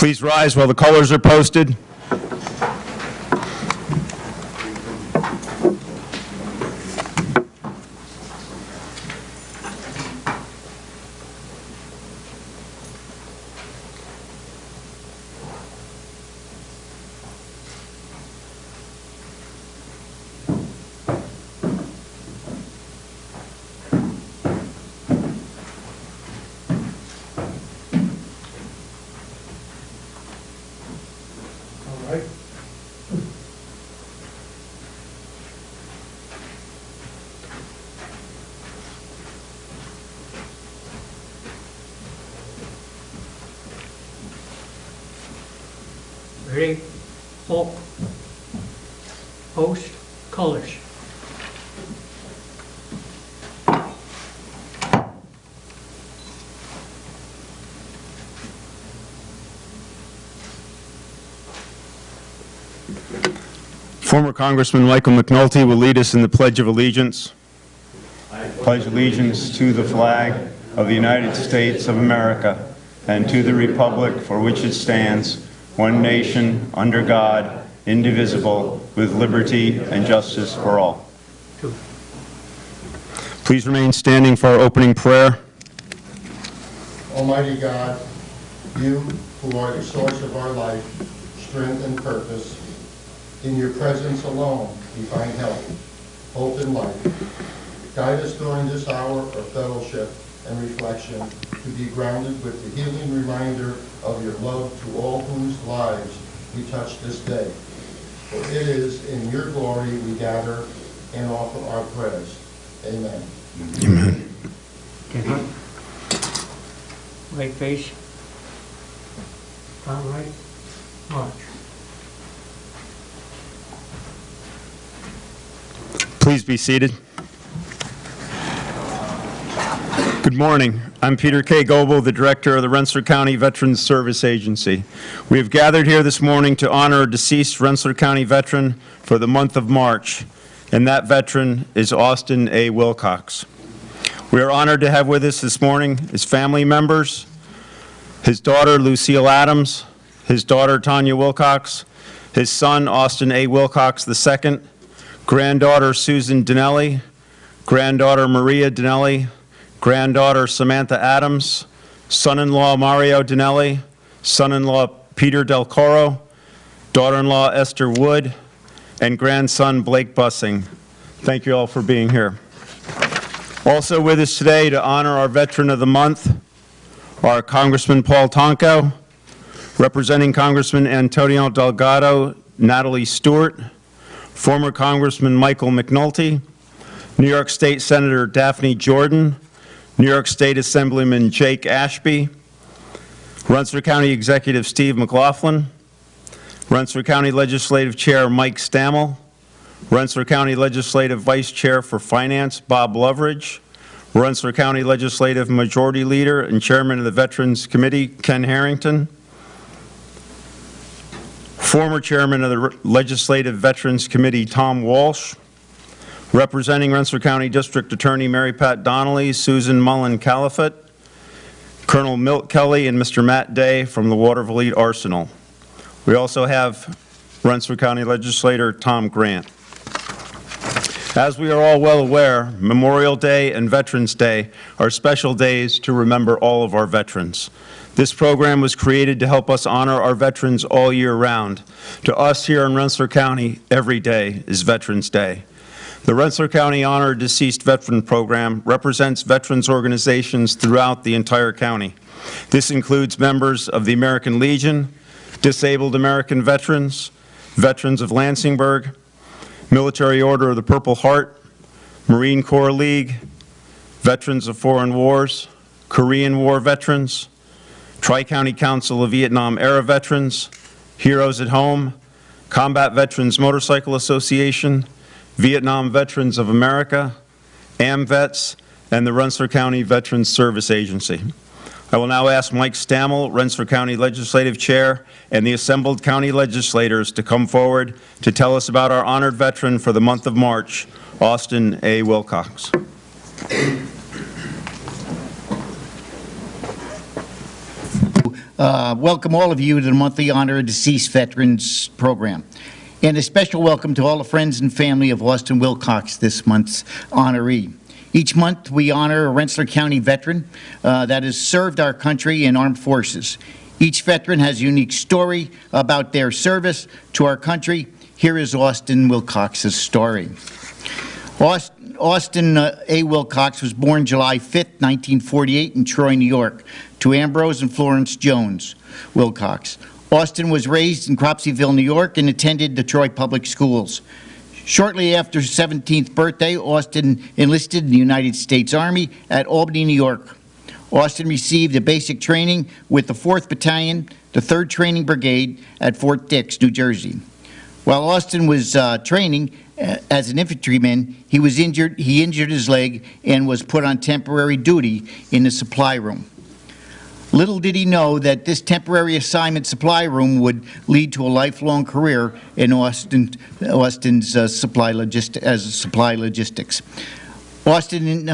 Please rise while the colors are posted. Ready? Hope. Post. Colors. Former Congressman Michael McNulty will lead us in the Pledge of Allegiance. I pledge allegiance to the flag of the United States of America and to the republic for which it stands, one nation, under God, indivisible, with liberty and justice for all. Please remain standing for our opening prayer. Almighty God, you who are the source of our life, strength, and purpose, in your presence alone we find help, hope, and life. Guide us during this hour of fellowship and reflection to be grounded with the healing reminder of your love to all whose lives we touch this day. For it is in your glory we gather and offer our prayers. Amen. Amen. Right face. Front right. March. Please be seated. Good morning. I'm Peter K. Goebel, the Director of the Rensselaer County Veterans Service Agency. We have gathered here this morning to honor a deceased Rensselaer County veteran for the month of March, and that veteran is Austin A. Wilcox. We are honored to have with us this morning his family members, his daughter Lucille Adams, his daughter Tanya Wilcox, his son Austin A. Wilcox II, granddaughter Susan Dinelli, granddaughter Maria Dinelli, granddaughter Samantha Adams, son-in-law Mario Dinelli, son-in-law Peter Del Coro, daughter-in-law Esther Wood, and grandson Blake Bussing. Thank you all for being here. Also with us today to honor our Veteran of the Month are Congressman Paul Tonko, representing Congressman Antonio Delgado, Natalie Stewart, former Congressman Michael McNulty, New York State Senator Daphne Jordan, New York State Assemblyman Jake Ashby, Rensselaer County Executive Steve McLaughlin, Rensselaer County Legislative Chair Mike Stammel, Rensselaer County Legislative Vice Chair for Finance Bob Loveridge, Rensselaer County Legislative Majority Leader and Chairman of the Veterans Committee Ken Harrington, former Chairman of the Legislative Veterans Committee Tom Walsh, representing Rensselaer County District Attorney Mary Pat Donnelly, Susan Mullen Califat, Colonel Milt Kelly, and Mr. Matt Day from the Waterville Arsenal. We also have Rensselaer County Legislator Tom Grant. As we are all well aware, Memorial Day and Veterans Day are special days to remember all of our veterans. This program was created to help us honor our veterans all year round. To us here in Rensselaer County, every day is Veterans Day. The Rensselaer County Honor a Deceased Veteran Program represents veterans organizations throughout the entire county. This includes members of the American Legion, Disabled American Veterans, Veterans of Lansingburg, Military Order of the Purple Heart, Marine Corps League, Veterans of Foreign Wars, Korean War Veterans, Tri-County Council of Vietnam-era Veterans, Heroes at Home, Combat Veterans Motorcycle Association, Vietnam Veterans of America, AMVETS, and the Rensselaer County Veterans Service Agency. I will now ask Mike Stammel, Rensselaer County Legislative Chair, and the assembled county legislators to come forward to tell us about our honored veteran for the month of March, Austin A. Wilcox. Welcome all of you to the monthly Honor of Deceased Veterans program. And a special welcome to all the friends and family of Austin Wilcox, this month's honoree. Each month, we honor a Rensselaer County veteran that has served our country in armed forces. Each veteran has a unique story about their service to our country. Here is Austin Wilcox's story. Austin A. Wilcox was born July 5th, 1948 in Troy, New York, to Ambrose and Florence Jones Wilcox. Austin was raised in Cropseyville, New York, and attended the Troy Public Schools. Shortly after his 17th birthday, Austin enlisted in the United States Army at Albany, New York. Austin received a basic training with the 4th Battalion, the 3rd Training Brigade at Fort Dix, New Jersey. While Austin was training as an infantryman, he injured his leg and was put on temporary duty in the supply room. Little did he know that this temporary assignment supply room would lead to a lifelong career in Austin's supply logistics. Austin,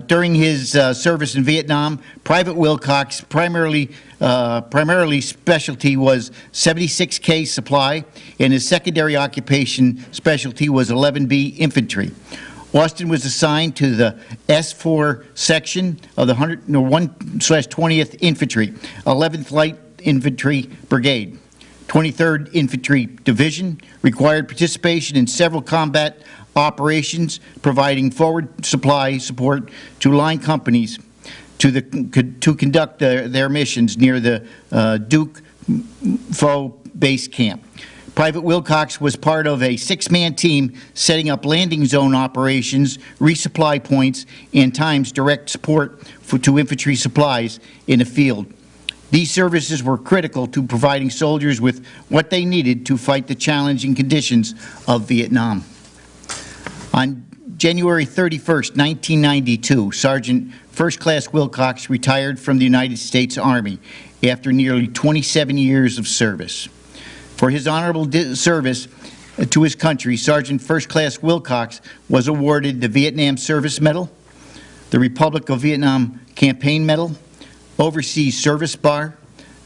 during his service in Vietnam, Private Wilcox primarily specialty was 76K supply, and his secondary occupation specialty was 11B infantry. Austin was assigned to the S4 section of the 1/20th Infantry, 11th Light Infantry Brigade. 23rd Infantry Division required participation in several combat operations, providing forward supply support to line companies to conduct their missions near the Duke Foe base camp. Private Wilcox was part of a 6-man team setting up landing zone operations, resupply points, and times direct support to infantry supplies in the field. These services were critical to providing soldiers with what they needed to fight the challenging conditions of Vietnam. On January 31st, 1992, Sergeant First Class Wilcox retired from the United States Army after nearly 27 years of service. For his honorable service to his country, Sergeant First Class Wilcox was awarded the Vietnam Service Medal, the Republic of Vietnam Campaign Medal, Overseas Service Bar,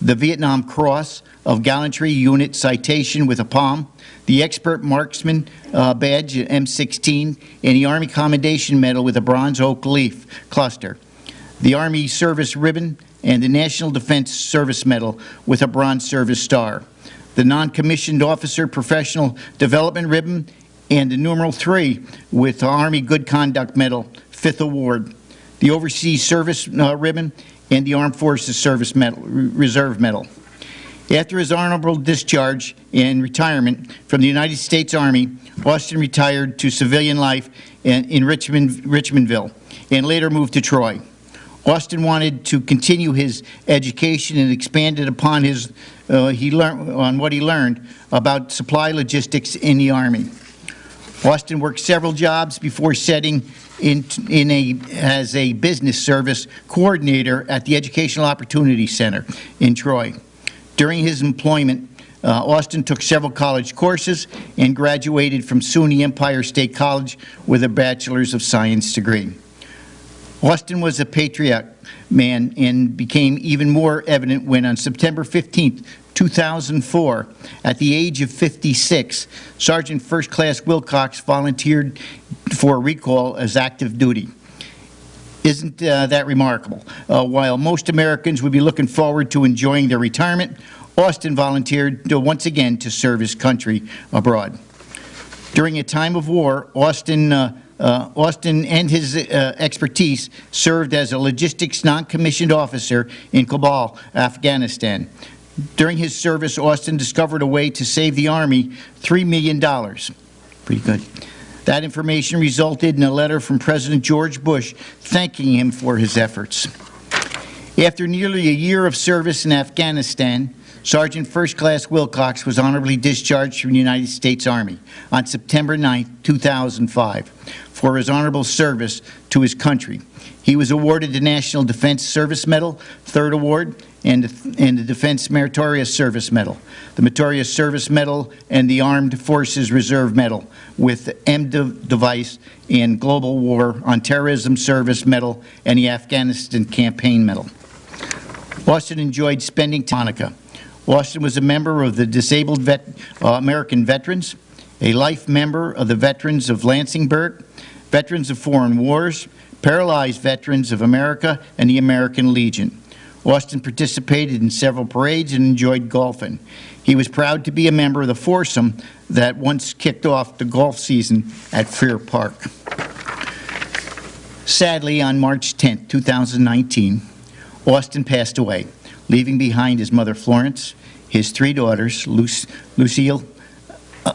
the Vietnam Cross of Gallantry Unit Citation with a Palm, the Expert Marksman Badge M16, and the Army Commendation Medal with a Bronze Oak Leaf Cluster, the Army Service Ribbon, and the National Defense Service Medal with a Bronze Service Star, the Non-Commissioned Officer Professional Development Ribbon, and the numeral 3 with the Army Good Conduct Medal, 5th Award, the Overseas Service Ribbon, and the Armed Forces Service Medal, Reserve Medal. After his honorable discharge and retirement from the United States Army, Austin retired to civilian life in Richmondville and later moved to Troy. Austin wanted to continue his education and expanded upon what he learned about supply logistics in the Army. Austin worked several jobs before setting as a business service coordinator at the Educational Opportunity Center in Troy. During his employment, Austin took several college courses and graduated from SUNY Empire State College with a Bachelor's of Science degree. Austin was a patriot man and became even more evident when on September 15th, 2004, at the age of 56, Sergeant First Class Wilcox volunteered for recall as active duty. Isn't that remarkable? While most Americans would be looking forward to enjoying their retirement, Austin volunteered once again to serve his country abroad. During a time of war, Austin and his expertise served as a logistics non-commissioned officer in Kabul, Afghanistan. During his service, Austin discovered a way to save the Army $3 million. Pretty good. That information resulted in a letter from President George Bush thanking him for his efforts. After nearly a year of service in Afghanistan, Sergeant First Class Wilcox was honorably discharged from the United States Army on September 9, 2005, for his honorable service to his country. He was awarded the National Defense Service Medal, 3rd Award, and the Defense Meritorious Service Medal, the Meritorious Service Medal, and the Armed Forces Reserve Medal with M device and Global War on Terrorism Service Medal and the Afghanistan Campaign Medal. Austin enjoyed spending time with Monica. Austin was a member of the Disabled American Veterans, a life member of the Veterans of Lansingburg, Veterans of Foreign Wars, Paralyzed Veterans of America, and the American Legion. Austin participated in several parades and enjoyed golfing. He was proud to be a member of the foursome that once kicked off the golf season at Fair Park. Sadly, on March 10, 2019, Austin passed away, leaving behind his mother Florence, his three daughters, Lucille,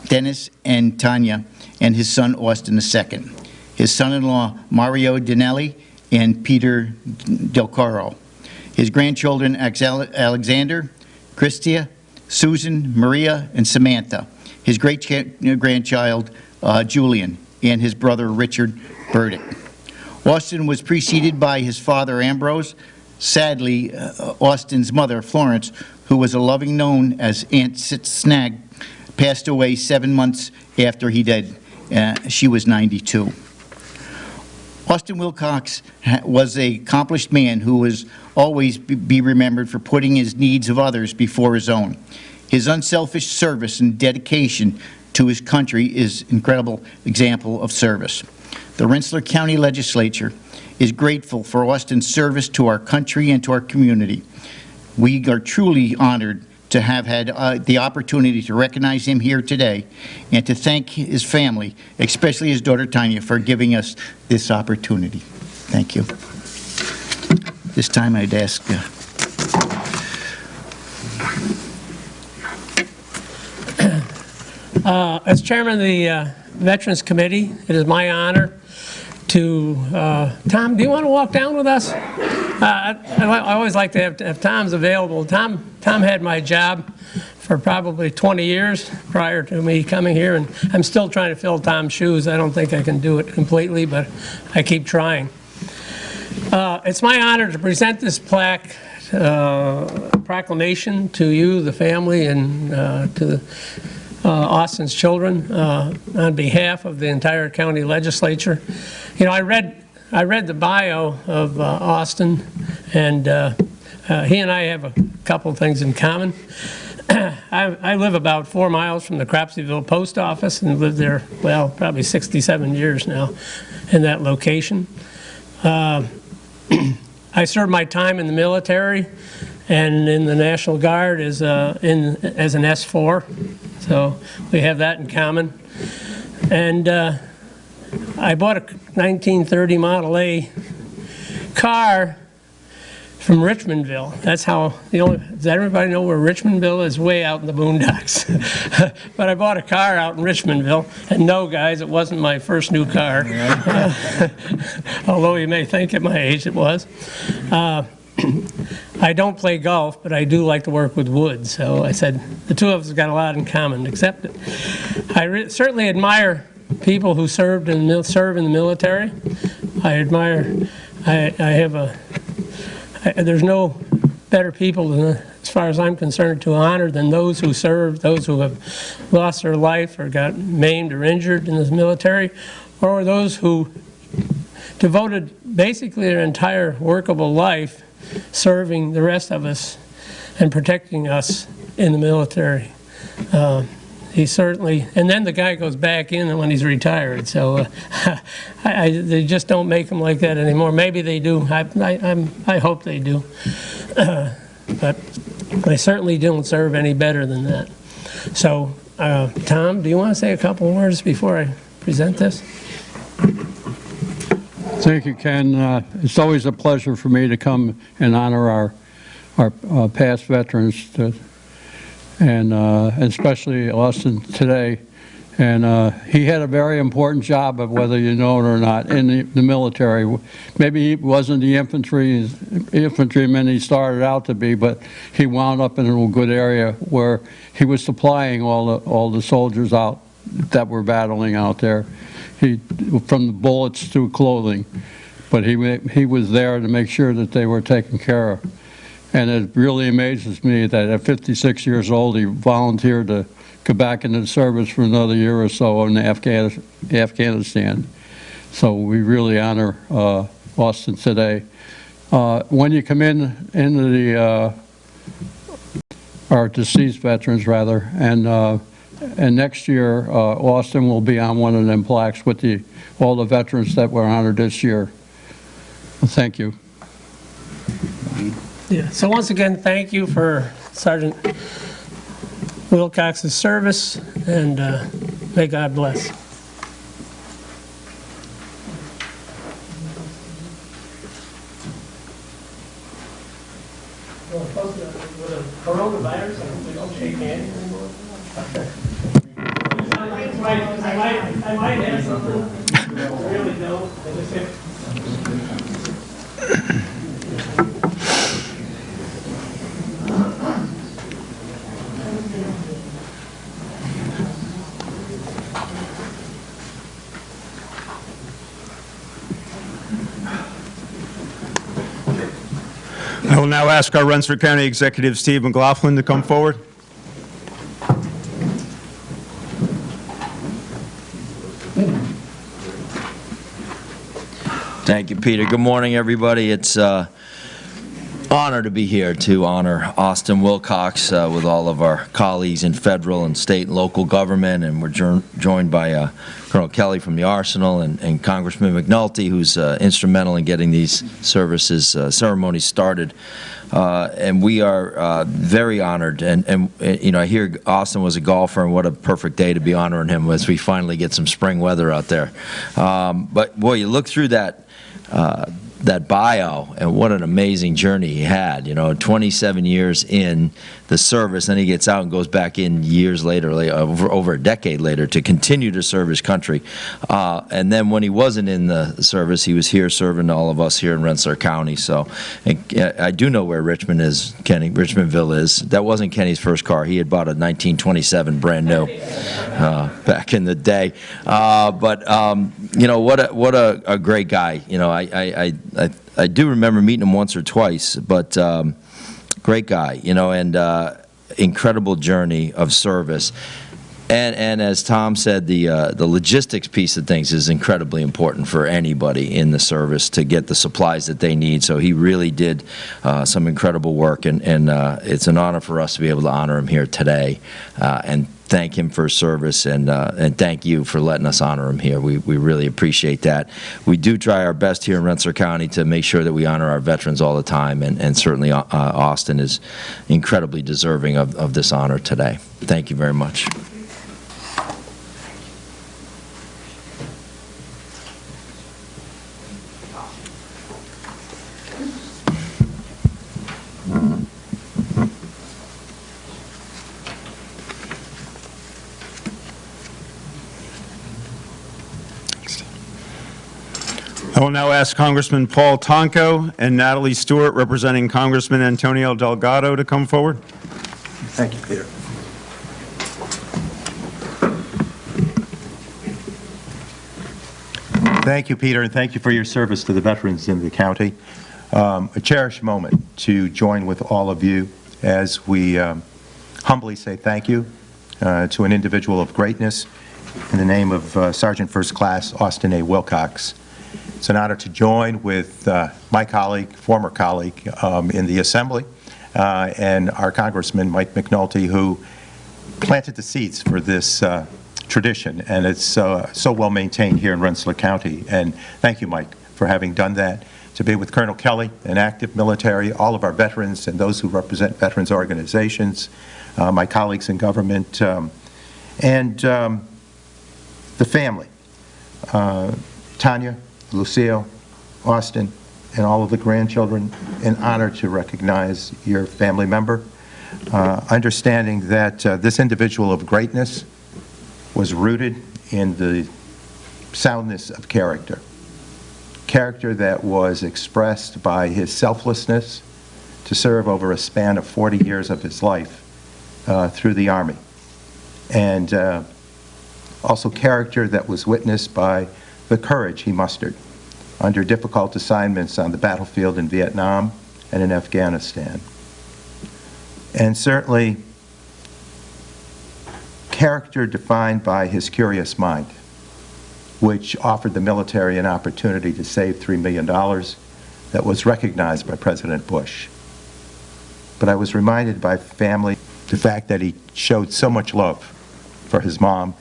Dennis, and Tanya, and his son Austin II, his son-in-law Mario Dinelli and Peter Del Caro, his grandchildren Alexander, Christia, Susan, Maria, and Samantha, his great-grandchild Julian, and his brother Richard Burdick. Austin was preceded by his father Ambrose. Sadly, Austin's mother Florence, who was a loving known as Aunt Snag, passed away 7 months after he died. She was 92. Austin Wilcox was an accomplished man who was always be remembered for putting his needs of others before his own. His unselfish service and dedication to his country is an incredible example of service. The Rensselaer County Legislature is grateful for Austin's service to our country and to our community. We are truly honored to have had the opportunity to recognize him here today and to thank his family, especially his daughter Tanya, for giving us this opportunity. Thank you. This time I'd ask As chairman of the Veterans Committee, it is my honor to, Tom, do you want to walk down with us? I always like to have Tom's available. Tom had my job for probably 20 years prior to me coming here, and I'm still trying to fill Tom's shoes. I don't think I can do it completely, but I keep trying. It's my honor to present this plaque, proclamation to you, the family, and to Austin's children on behalf of the entire county legislature. You know, I read the bio of Austin, and he and I have a couple things in common. I live about 4 miles from the Cropseyville post office and lived there, well, probably 67 years now in that location. I served my time in the military and in the National Guard as an S4, so we have that in common. And I bought a 1930 Model A car from Richmondville. That's how, does everybody know where Richmondville is? Way out in the boondocks. But I bought a car out in Richmondville, and no, guys, it wasn't my first new car. Although you may think at my age it was. I don't play golf, but I do like to work with wood, so I said the two of us got a lot in common, except that I certainly admire people who serve in the military. I admire, there's no better people, than, as far as I'm concerned, to honor than those who serve, those who have lost their life or got maimed or injured in the military, or those who devoted basically their entire workable life serving the rest of us and protecting us in the military. He certainly, and then the guy goes back in when he's retired, so they just don't make them like that anymore. Maybe they do. I hope they do. But they certainly don't serve any better than that. So, Tom, do you want to say a couple of words before I present this? Thank you, Ken. It's always a pleasure for me to come and honor our past veterans, and especially Austin today. And he had a very important job, of whether you know it or not, in the military. Maybe he wasn't the infantryman he started out to be, but he wound up in a good area where he was supplying all the soldiers out that were battling out there. From the bullets to clothing, but he was there to make sure that they were taken care of. And it really amazes me that at 56 years old, he volunteered to go back into the service for another year or so in Afghanistan. So we really honor Austin today. When you come into the, our deceased veterans rather, and next year, Austin will be on one of them plaques with all the veterans that were honored this year. Thank you. Yeah, so once again, thank you for Sergeant Wilcox's service, and may God bless. With a coronavirus, we don't shake hands anymore. I might have something. I really don't. I just have. I will now ask our Rensselaer County Executive Steve McLaughlin to come forward. Thank you, Peter. Good morning, everybody. It's an honor to be here to honor Austin Wilcox with all of our colleagues in federal and state and local government, and we're joined by Colonel Kelly from the Arsenal and Congressman McNulty, who's instrumental in getting these ceremonies started. And we are very honored, and you know, I hear Austin was a golfer, and what a perfect day to be honoring him as we finally get some spring weather out there. But boy, you look through that bio, and what an amazing journey he had. You know, 27 years in the service, then he gets out and goes back in years later, over a decade later, to continue to serve his country. And then when he wasn't in the service, he was here serving all of us here in Rensselaer County. So I do know where Richmond is, Kenny, Richmondville is. That wasn't Kenny's first car. He had bought a 1927 brand new back in the day. You know, what a great guy. You know, I do remember meeting him once or twice, but great guy, you know, and incredible journey of service. And as Tom said, the logistics piece of things is incredibly important for anybody in the service to get the supplies that they need. So he really did some incredible work, and it's an honor for us to be able to honor him here today and thank him for his service, and thank you for letting us honor him here. We really appreciate that. We do try our best here in Rensselaer County to make sure that we honor our veterans all the time, and certainly Austin is incredibly deserving of this honor today. Thank you very much. I will now ask Congressman Paul Tonko and Natalie Stewart, representing Congressman Antonio Delgado, to come forward. Thank you, Peter. Thank you, Peter, and thank you for your service to the veterans in the county. A cherished moment to join with all of you as we humbly say thank you to an individual of greatness in the name of Sergeant First Class Austin A. Wilcox. It's an honor to join with my colleague, former colleague in the Assembly, and our Congressman, Mike McNulty, who planted the seeds for this tradition, and it's so well maintained here in Rensselaer County. And thank you, Mike, for having done that. To be with Colonel Kelly, an active military, all of our veterans and those who represent veterans organizations, my colleagues in government, and the family, Tanya, Lucille, Austin, and all of the grandchildren. An honor to recognize your family member, understanding that this individual of greatness was rooted in the soundness of character that was expressed by his selflessness to serve over a span of 40 years of his life through the Army, and also character that was witnessed by the courage he mustered under difficult assignments on the battlefield in Vietnam and in Afghanistan. And certainly, character defined by his curious mind, which offered the military an opportunity to save $3 million that was recognized by President Bush. But I was reminded by family the fact that he showed so much love for his mom,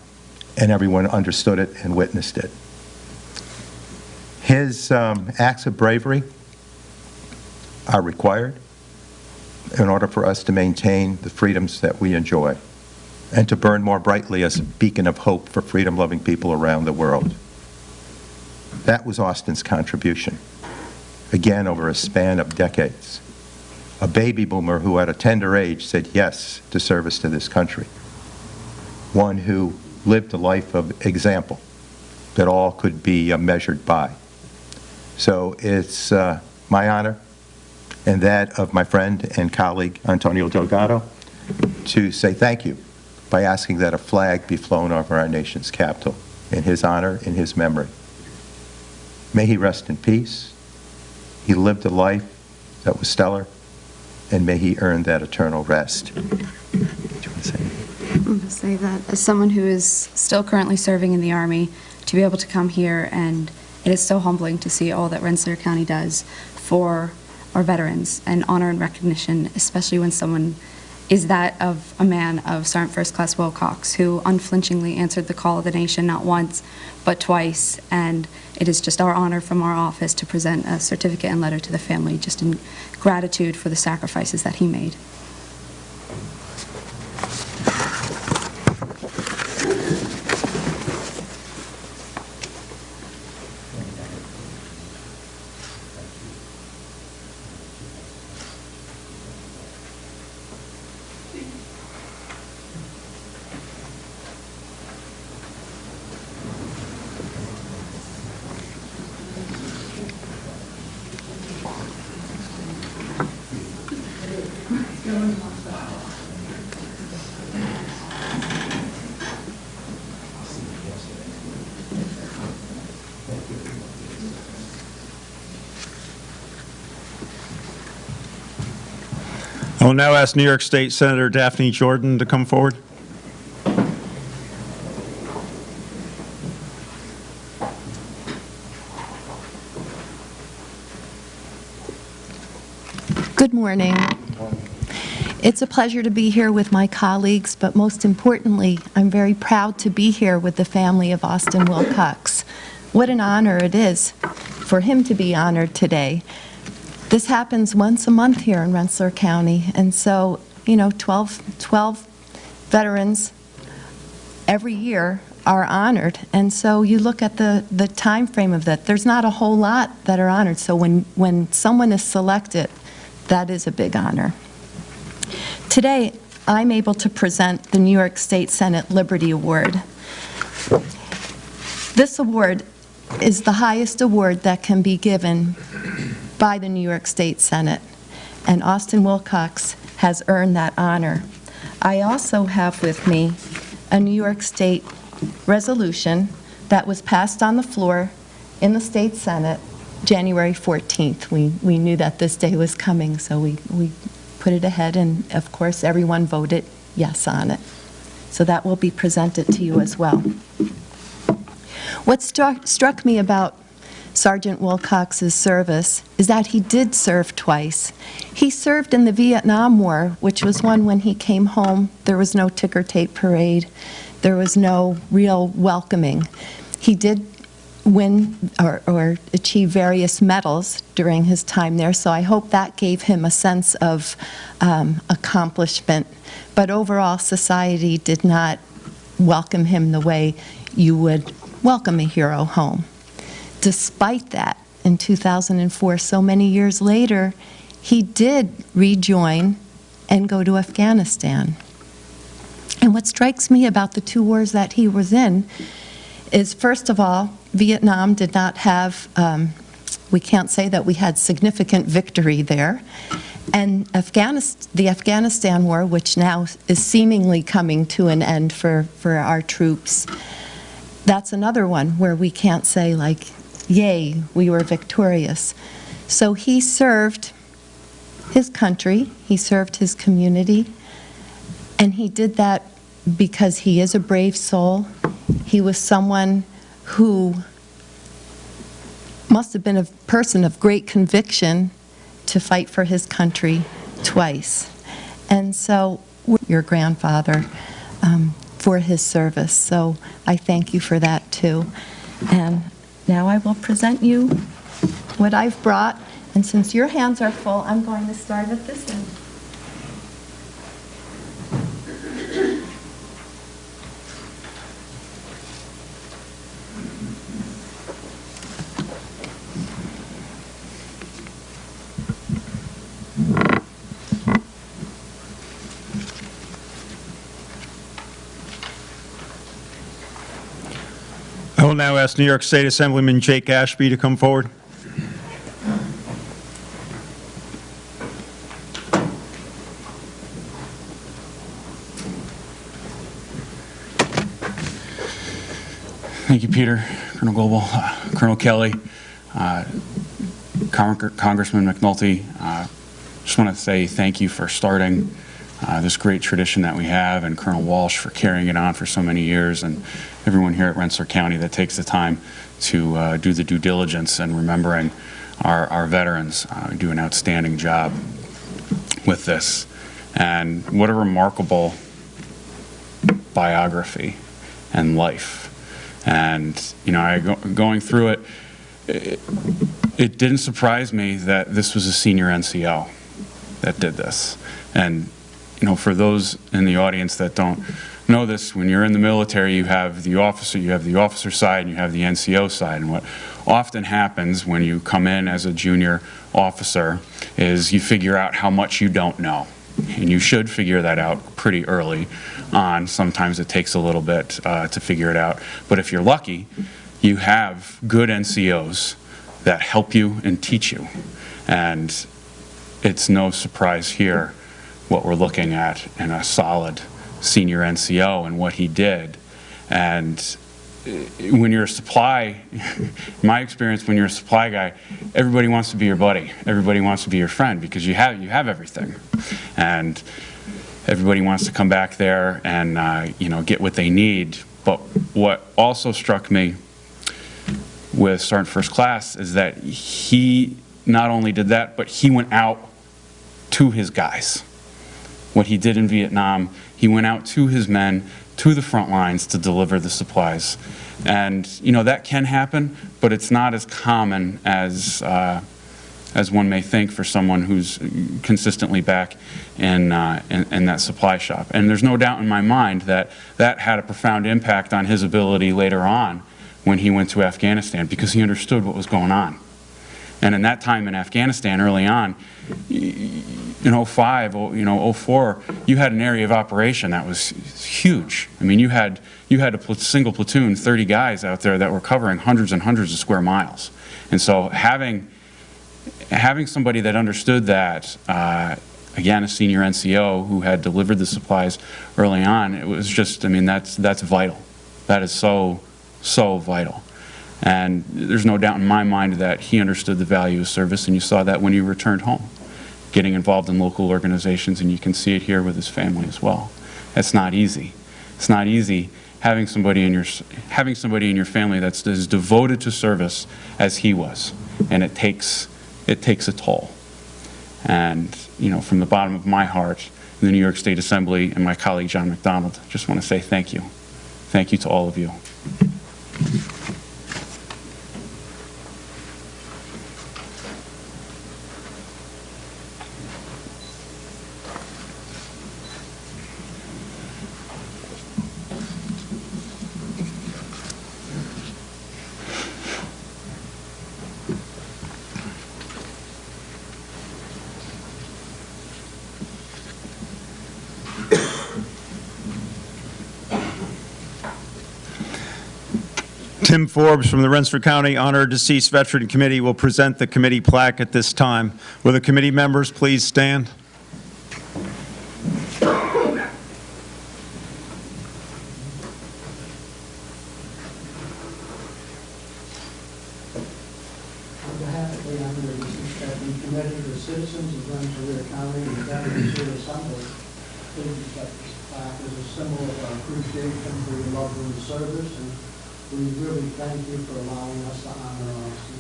and everyone understood it and witnessed it. His acts of bravery are required in order for us to maintain the freedoms that we enjoy and to burn more brightly as a beacon of hope for freedom-loving people around the world. That was Austin's contribution, again, over a span of decades. A baby boomer who at a tender age said yes to service to this country. One who lived a life of example that all could be measured by. So it's my honor and that of my friend and colleague Antonio Delgado to say thank you by asking that a flag be flown over our nation's capital in his honor, in his memory. May he rest in peace. He lived a life that was stellar, and may he earn that eternal rest. Do you want to say anything? I'm going to say that as someone who is still currently serving in the Army, to be able to come here, and it is so humbling to see all that Rensselaer County does for our veterans, and honor and recognition, especially when someone is that of a man of Sergeant First Class Wilcox, who unflinchingly answered the call of the nation not once, but twice, and it is just our honor from our office to present a certificate and letter to the family, just in gratitude for the sacrifices that he made. I will now ask New York State Senator Daphne Jordan to come forward. Good morning. It's a pleasure to be here with my colleagues, but most importantly, I'm very proud to be here with the family of Austin Wilcox. What an honor it is for him to be honored today. This happens once a month here in Rensselaer County, and so, 12 veterans every year are honored, and so you look at the time frame of that. There's not a whole lot that are honored, so when someone is selected, that is a big honor. Today, I'm able to present the New York State Senate Liberty Award. This award is the highest award that can be given by the New York State Senate, and Austin Wilcox has earned that honor. I also have with me a New York State resolution that was passed on the floor in the State Senate January 14th. We knew that this day was coming, so we put it ahead, and of course everyone voted yes on it. So that will be presented to you as well. What struck me about Sergeant Wilcox's service is that he did serve twice. He served in the Vietnam War, which was one when he came home. There was no ticker tape parade. There was no real welcoming. He did win or achieve various medals during his time there, so I hope that gave him a sense of accomplishment. But overall, society did not welcome him the way you would welcome a hero home. Despite that, in 2004, so many years later, he did rejoin and go to Afghanistan. And what strikes me about the two wars that he was in is, first of all, Vietnam did not have, we can't say that we had significant victory there. And the Afghanistan war, which now is seemingly coming to an end for our troops, that's another one where we can't say, like, yay, we were victorious. So he served his country, he served his community, and he did that because he is a brave soul. He was someone who must have been a person of great conviction to fight for his country twice. And so, your grandfather, for his service. So I thank you for that, too. And now I will present you what I've brought. And since your hands are full, I'm going to start at this end. I will now ask New York State Assemblyman Jake Ashby to come forward. Thank you, Peter, Colonel Goebel, Colonel Kelly, Congressman McNulty. Just want to say thank you for starting this great tradition that we have, and Colonel Walsh for carrying it on for so many years, and everyone here at Rensselaer County that takes the time to do the due diligence and remembering our veterans. Do an outstanding job with this. And what a remarkable biography and life. And, you know, going through it, it didn't surprise me that this was a senior NCO that did this. And, you know, for those in the audience that don't know this, when you're in the military, you have the officer side and you have the NCO side. And what often happens when you come in as a junior officer is you figure out how much you don't know. And you should figure that out pretty early on. Sometimes it takes a little bit to figure it out. But if you're lucky, you have good NCOs that help you and teach you. And it's no surprise here what we're looking at in a solid senior NCO and what he did. And when you're a supply, in my experience, when you're a supply guy, everybody wants to be your buddy. Everybody wants to be your friend because you have everything. And everybody wants to come back there and you know, get what they need. But what also struck me with Sergeant First Class is that he not only did that, but he went out to his guys. What he did in Vietnam, he went out to his men, to the front lines to deliver the supplies. And, you know, that can happen, but it's not as common as one may think for someone who's consistently back in that supply shop. And there's no doubt in my mind that that had a profound impact on his ability later on when he went to Afghanistan, because he understood what was going on. And in that time in Afghanistan, early on, in 05, you know, 04, you had an area of operation that was huge. I mean, you had a single platoon, 30 guys out there that were covering hundreds and hundreds of square miles. And so having somebody that understood that, again, a senior NCO who had delivered the supplies early on, it was just, I mean, that's vital. That is so vital. And there's no doubt in my mind that he understood the value of service, and you saw that when he returned home, getting involved in local organizations, and you can see it here with his family as well. It's not easy. It's not easy having somebody in your family that's as devoted to service as he was, and it takes a toll. And, you know, from the bottom of my heart, the New York State Assembly and my colleague John McDonald, just want to say thank you. Thank you to all of you. Tim Forbes from the Rensselaer County Honor Deceased Veteran Committee will present the committee plaque at this time. Will the committee members please stand? On behalf of the Honor Deceased Veteran Committee, the citizens of Rensselaer County and the Veterans here assembled, please accept this plaque as a symbol of our appreciation for your loved one's service, and we really thank you for allowing us to honor Austin.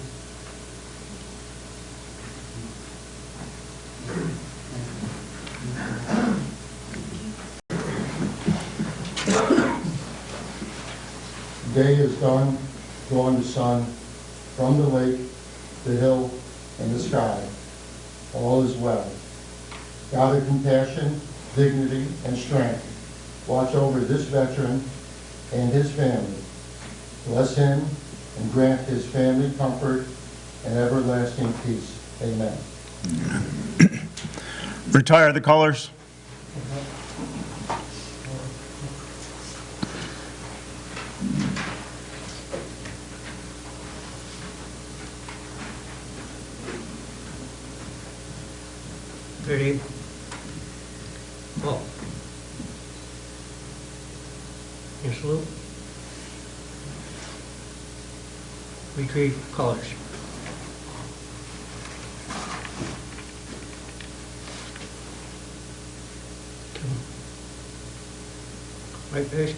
day is done, drawing the sun from the lake, the hill, and the sky. All is well. God of compassion, dignity, and strength, watch over this veteran and his family. Bless him and grant his family comfort and everlasting peace. Amen. Retire the colors. Ready? Oh. You salute. Retrieve colors. Right face.